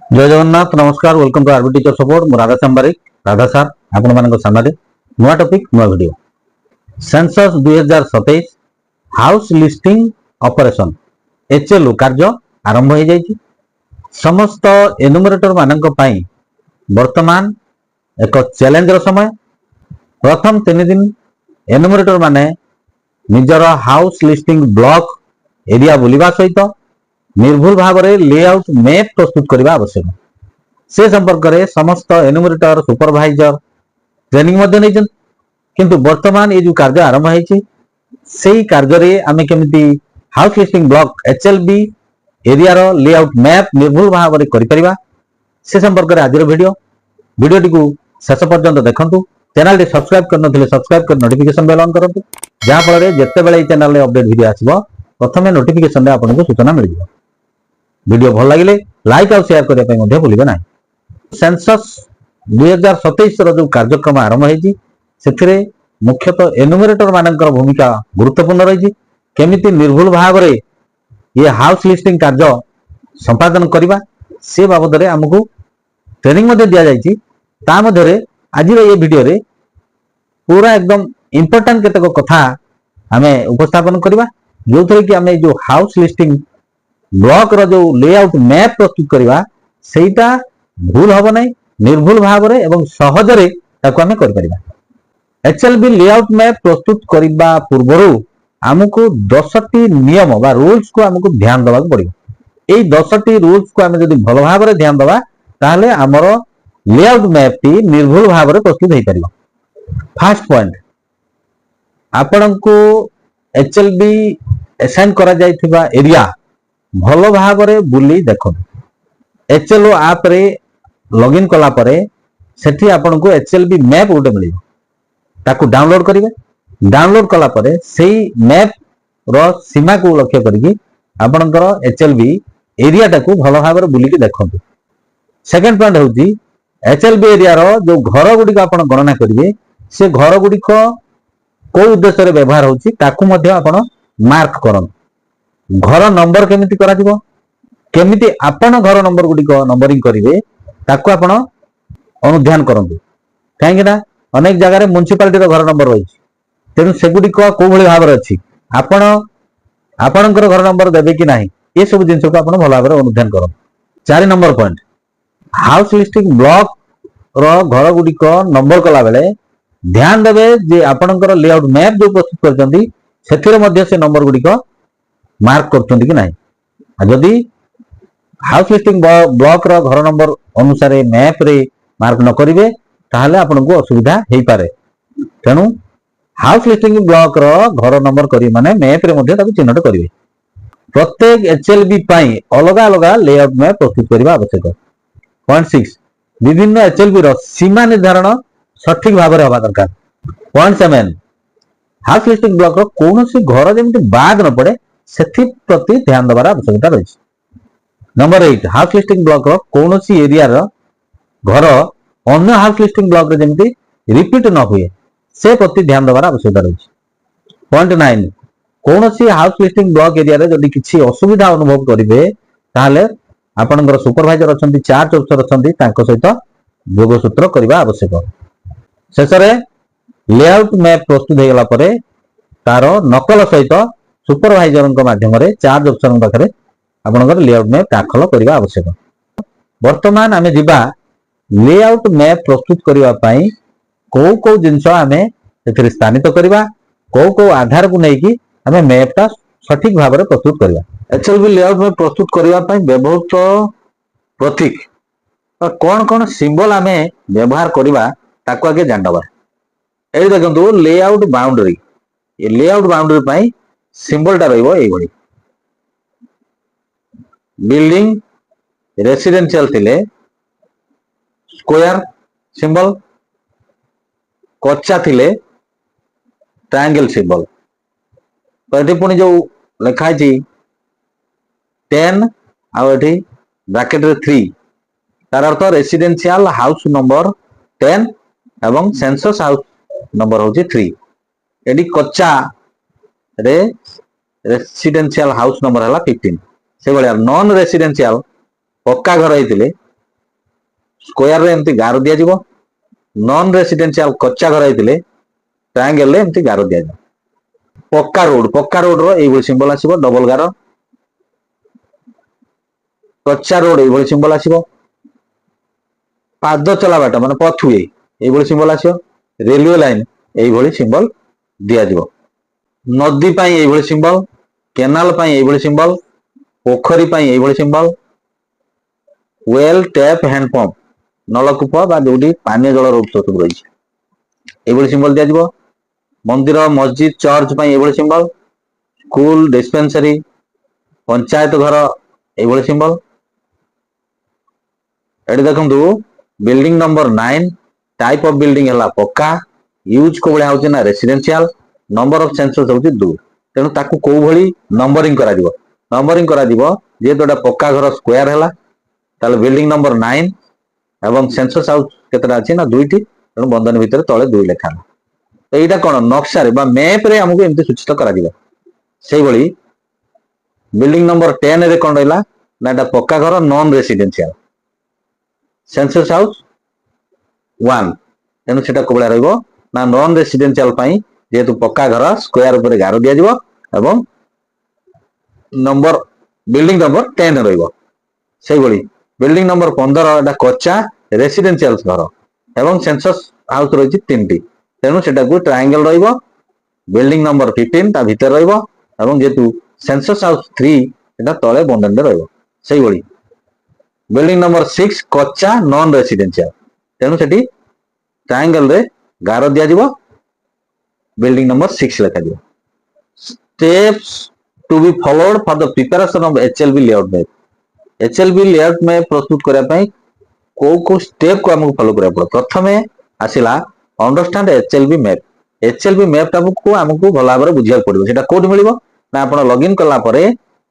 जय जगन्नाथ नमस्कार welcome to RB teacher support मु राधा सांबारिक राधा सार आपण मान सामने नुआ टॉपिक नुआ video census 2027 house listing operation HLO कार्य आरंभ हो जाइए। समस्त एनुमरेटर मानक पई वर्तमान एक चैलेंज समय प्रथम 3 दिन एनुमरेटर माने निजर हाउस लिस्टिंग ब्लॉक एरिया बुलिबा सहित निर्भुल भाव में लेआउट मैप प्रस्तुत करने आवश्यक से संपर्क में समस्त एनुमरेटर सुपरवाइजर ट्रेनिंग किंतु वर्तमान ये जो कार्य आरंभ है कार्य आम केमी हाउस लिस्टिंग ब्लॉक एचएलबी एरिया रो लेआउट मैप निर्भुल भाव में करिपरिबा से संपर्क में आज वीडियो को शेष पर्यंत देखंतु। चैनल सब्सक्राइब करनथिले सब्सक्राइब कर नोटिफिकेशन बेल ऑन करंतु जहां फल रे जत्ते बेले चैनल रे अपडेट वीडियो आसीबो प्रथमे नोटिफिकेशन रे आपनको सूचना मिल जिवो। वीडियो भल लगे लाइक और शेयर करने भूलिए ना। सेंसस 2027 जो कार्यक्रम आरंभ है मुख्यतः एनुमरेटर मानकर भूमिका गुरुत्वपूर्ण रही केमिति निर्भुल भाव में ये हाउस लिस्टिंग कार्य संपादन करवा से बाबद आमको ट्रेनिंग दि जाए। आज ये वीडियो रे पूरा एकदम इंपोर्टेंट केतक कथा आम उपस्थापन करवा जो थे कि आम जो हाउस लिस्टिंग ब्लॉक रो जो लेआउट मैप प्रस्तुत करवा सेटा भूल हम ना निर्भुल भाव में एवं सहजरे ताको आमे कर परिबा। एचएलबी लेआउट मैप प्रस्तुत करबा पूर्वरु हमको 10टी नियम बा रूल्स को हमको ध्यान देबा पड़िबो। एई 10टी रूल्स को आमे जदि भल भाव में ध्यान देबा ताहले हमर लेआउट मैप टी निर्भुल भाव में प्रस्तुत हे परिबो। फर्स्ट पॉइंट आपनको एचएलबी असाइन करा जायथिबा एरिया भल भाव में बुली देखो। एचएलओ आप रे लॉगिन कला परे सेठी आपन को एचएलबी मैप गोटे मिल ताकू डाउनलोड करेंगे। डाउनलोड कला परे सेही मैप रो सीमा को लक्ष्य करके आपनकर एचएलबी एरिया टाकू भल भाव में बुलिकी देखो। सेकंड पॉइंट होची एचएलबी एरिया रो जो घर गुडी को आपन गणना करिवे से घर गुडी को को उद्देश्य रे व्यवहार होची ताकू मध्ये आपन मार्क करन। घर नंबर केमिति करा जिवो केमिति आपण घर नंबर गुडी को नंबरिंग करिवे ताकू आपण अनुध्यान करंतु काहेकि ना अनेक जगह रे म्युनिसिपालिटी रो घर नंबर रही तेनु सेगुडी को को भली भाव रे अछि आपण आपणकर घर नंबर देबे कि नाही ए सब जिंस को आपण भल भाव रे अनुध्यान करंतु। 4 number point house listing block रो घर गुडी को नंबर कला बेले ध्यान देबे जे आपणकर लेआउट मैप जो प्रस्तुत करचंदी सेथिरे मध्ये से नंबर गुडी को मार्क करचंदी कि नाही। जदि हाउस लिस्टिंग ब्लॉक रो घर नंबर अनुसार मैप रे मार्क न करिवे ताहले आपनको असुविधा हेई पारे। तेनु हाउस लिस्टिंग ब्लॉक रो घर नंबर करी माने मैप रे मध्ये ताकू चिन्हट करिवे। प्रत्येक एचएलबी पई अलग अलग लेआउट मैप प्रस्तुत करबा आवश्यक। पॉइंट 6 विभिन्न एचएलबी रो सीमा निर्धारण सठिक भाव रे होबा दरकार। पॉइंट 7 हाउस लिस्टिंग ब्लॉक रो कोनोसी घर जेमति बाग न पड़े सेथि प्रति ध्यान देबार आवश्यकता रही। नंबर 8 हाउस लिस्टिंग ब्लॉक रो कोनोसी एरिया रो घर अन्य हाउस लिस्टिंग ब्लॉक रे जेमति रिपीट न हुए से प्रति ध्यान देबार आवश्यकता रही। पॉइंट 9 कोनोसी हाउस लिस्टिंग ब्लॉक एरिया रे जदि किछि असुविधा अनुभव करिवे ताहले आपनकर सुपरवाइजर अछंती चार्ज अफसर अछंती तांको सहित जोगसूत्र करबा आवश्यक। शेष रे लेआउट मैप प्रस्तुत हे गेला परे तारो नकल सहित सुपरवाइजर माध्यम चार्ज अफसर पाखे आपनकर लेआउट मैप दाखल करबा आवश्यक। वर्तमान आमे जिबा लेआउट मैप प्रस्तुत करबा पई को को जिंस आमे एथिरे स्थानित करबा को को आधार को नै कि आमे मैप ता सठिक भाव में प्रस्तुत करबा। एचएलबी लेआउट मैप प्रस्तुत करबा पई व्यवहृत प्रतीक और कोन कोन सिंबल आमे व्यवहार करबा ताको आगे जानबा। एई देखंतु लेआउट बाउंड्री ये लेआउट बाउंड्री पई सिंबल टा रहिबो एई भली बिल्डिंग रेसिडेंशियल थिले स्क्वायर सिंबल कच्चा थिले ट्रायंगल सिंबल तो पुणी जो लिखा 10 आउ एठी ब्रैकेट रे 3 तार अर्थ रेसिडेंशियल हाउस नंबर 10 एवं सेंसस हाउस नंबर होची 3 एडी कच्चा रे रेसिडेंशियल हाउस नंबर हला 15 से भाया नॉन रेसिडेंशियल पक्का घर होते स्क्वायर रे एमती गार दिया जिवो नॉन रेसिडेंशियल कच्चा घर आइतिले ट्रायंगल रे एमती गार दिया जिवो पक्का रोड रो एई सिंबल आसीबो डबल गार कच्चा रोड एई सिंबल आसीबो पाद चला बाट माने पथुए एई सिंबल आसीबो रेलवे लाइन एई सिंबल दिया जिवो नदी पाई एई सिंबल केनाल पाई एई सिंबल पोखरी पाई एई सिंबल वेल टैप हैंडपंप नलकूप बा जोटी पानी जल उत्स सब रही है सिंबल दिया मंदिर मस्जिद चर्च एभली सिंबल स्कूल डिस्पेंसरी पंचायत घर एभली सिंबल एटी देखंतु building number 9 type of building है पक्का यूज को भाया होना रेसिडेंशियल नंबर ऑफ सेंसस होची 2 तेणु ताकू को भली नंबरिंग करा दिबो जेहेतु एटा पक्का घर स्क्वायर है ताले बिल्डिंग नंबर 9 एवं सेंसस हाउस केतरा अछि ना 2टी तेणु बंधन भितर तळे 2 लेखा तो एटा कोन नक्शा रे बा मैप रे हमकु एमती सूचित करा दिबो सेही भली बिल्डिंग नंबर 10 रे कोन रहला ना एटा पक्का घर नॉन रेसिडेंशियल सेंसस हाउस 1 तेणु सेटा कोबळा रहइबो ना नॉन रेसिडेंशियल पई जेहेतु पक्का घर स्क्वायर ऊपर गारो दिया जिवो एवं नंबर बिल्डिंग नंबर 10 रहइबो सेही भली बिल्डिंग नंबर 15 एटा कच्चा रेसिडेंशियल घर एवं सेंसस हाउस रही 3टी तेणु सेटा को ट्रायंगल रहइबो बिल्डिंग नंबर 15 ता भीतर रहइबो एवं जेतु सेंसस हाउस 3 एटा तळे बंधन रे रहइबो सेही भली बिल्डिंग नंबर 6 कच्चा नॉन रेसिडेंशियल तेणु सेठी ट्रायंगल रे गारो दिया जिवो बिल्डिंग नंबर 6 लिखा जिवो steps to be followed for the preparation of HLB layout map HLB layout में प्रस्तुत करने पाई को स्टेप को हमको फॉलो करा पड़ो प्रथमे आसिला अंडरस्टैंड एचएलबी मैप को हमको भला भाबरे बुझिया पड़िबो सेटा कोड मिलिबो ना आपण लॉगिन करला परे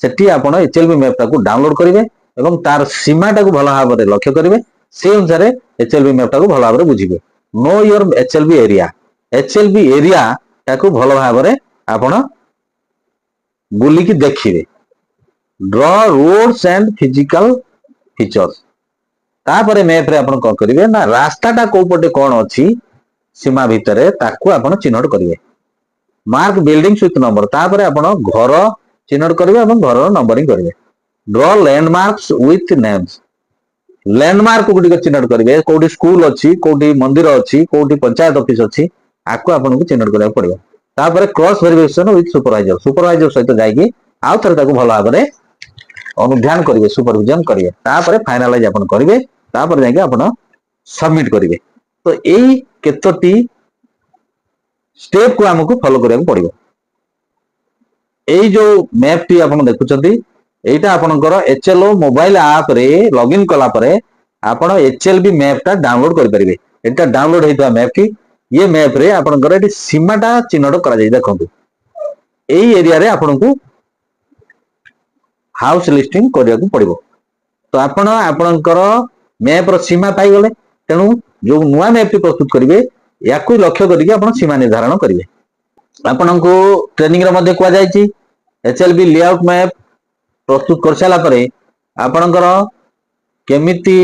सेठी आपण एचएलबी मैप को डाउनलोड करिवे एवं तार सीमा को भला भाबरे लक्ष्य करिवे से अनुसार एचएलबी मैप को भला भाबरे बुझिबे नो योर एचएलबी एरिया ताको भला भाबरे आपण बुली की देखिबे draw roads and physical features तापरे मैप रे आपण को करिवे ना रास्ताटा को पटे कोन अछि सीमा भितरे ताकू आपण चिन्हट करिवे मार्क बिल्डिंग विथ नंबर तापरे आपण घर चिन्हट करिवे एवं घर नंबरिंग करिवे draw landmarks with names landmark गुडी चिन्हट करिवे कोठी स्कूल अछि कोठी मंदिर अछि कोठी पंचायत ऑफिस अछि आकू आपण को चिन्हट करिया पड़िबो तापरे क्रॉस वेरिफिकेशन विथ सुपरवाइजर सहित जाईकी आउ थरे ताकू भलो भाबरे अनुध्यान करिवे सुपरविजन करिवे तापरे फाइनलाइज आपण करिवे तापरे जाईकी आपण सबमिट करिवे तो एई केतोटी स्टेप को हमकु फॉलो करिया पड़िबो एई जो मैप टी आपण देखुचंती एटा आपनकर एचएलओ मोबाइल ऐप रे लॉगिन कला परे आपण एचएलबी मैप टा डाउनलोड कर परिबे एटा डाउनलोड हेतु मैप टी ये मैप रे आपनकर एटी सीमाटा चिन्हट करा जाय देखंतु एई एरिया रे आपनकु हाउस लिस्टिंग करिया को पड़िबो तो आपण आपनकर मैप रो सीमा पाई गले तेनु जो नुवा मैप टी प्रस्तुत करिवे याकु लक्ष्य करिके आपण सीमा निर्धारण करिवे आपनकु ट्रेनिंग रे मध्ये कुआ जायछि एचएलबी लेआउट मैप प्रस्तुत कर साला परे आपनकर केमिति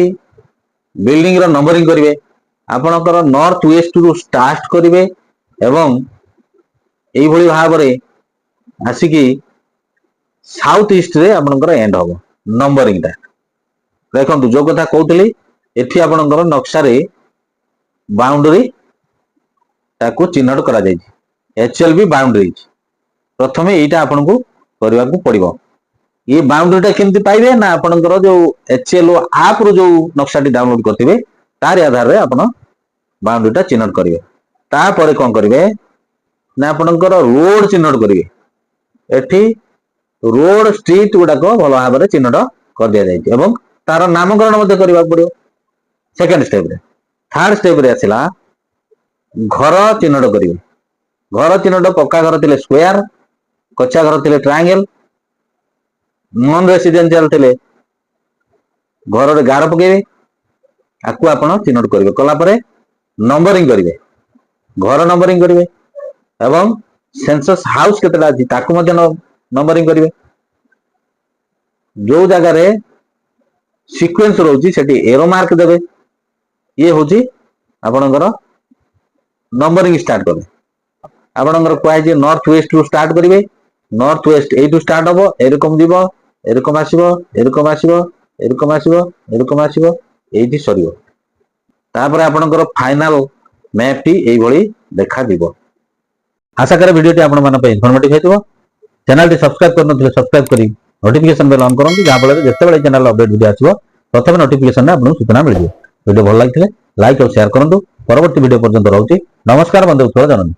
बिल्डिंग रो नंबरिंग करिवे आपनकर नॉर्थ वेस्ट रु स्टार्ट करिवे एवं एई भली भाबरे आसिकी साउथ ईस्ट रे आपनकर एंड होबो नंबरिंग ता देखंतु जो कथा कहउतली एठी आपनकर नक्शा रे बाउंड्री ताको चिन्हट करा जाय एचएलबी बाउंड्री प्रथमे एटा आपनको करबा को पड़िबो ये बाउंड्री टा केमती पाइबे ना आपनकर जो एचएलओ ऐप रो जो नक्शा टी डाउनलोड करथिबे तार आधार रे आपण बाउंड्री टा चिन्हट करिवे तापर कोन करिवे ना आपनकर रोड चिन्हट करिवे एठी रोड स्ट्रीट गुडा को भलो भाबरे चिन्हट कर दिया जाय एवं तार नामकरण मध्ये करबा पड़ियो सेकंड स्टेप रे थर्ड स्टेप रे आसिला घर चिन्हट करिवे घर चिन्हट पक्का घर तिले स्क्वायर कच्चा घर तिले ट्रायंगल नॉन रेसिडेंशियल थिले घर रे गार पकेबे आकु आपण चिन्हट करिवे कला परे नंबरिंग करिवे घर नंबरिंग करिवे एवं सेंसस हाउस केतला अछि ताकु मध्ये नंबरिंग करिवे जो जगह रे सीक्वेंस रहउची सेठी एरो मार्क देबे ये हूँ आपणकर नंबरिंग स्टार्ट करें आपणकर कहुए नॉर्थ वेस्ट रु स्टार्ट करेंगे नॉर्थ वेस्ट यू स्टार्ट हम एरकम जीव एरकम आसो एरकम आसो एरकम आसो एरकम आसो ये सर आपणकर फाइनाल मैप टी यही देखा आशा करें वीडियो टी आपण मानक इनफॉर्मेटिव होइतिबो चैनल टी सब्सक्राइब करनथिले सब्सक्राइब करी नोटिफिकेशन बेल ऑन करंतु जहां फल जेतेबेले चैनल अपडेट वीडियो आसीबो प्रथम नोटिफिकेशन रे आपन सूचना मिल वीडियो भल लागिथिले लाइक और शेयर करंतु परवर्ती वीडियो पर्यंत रहउची नमस्कार बंधु उत्तर जननी।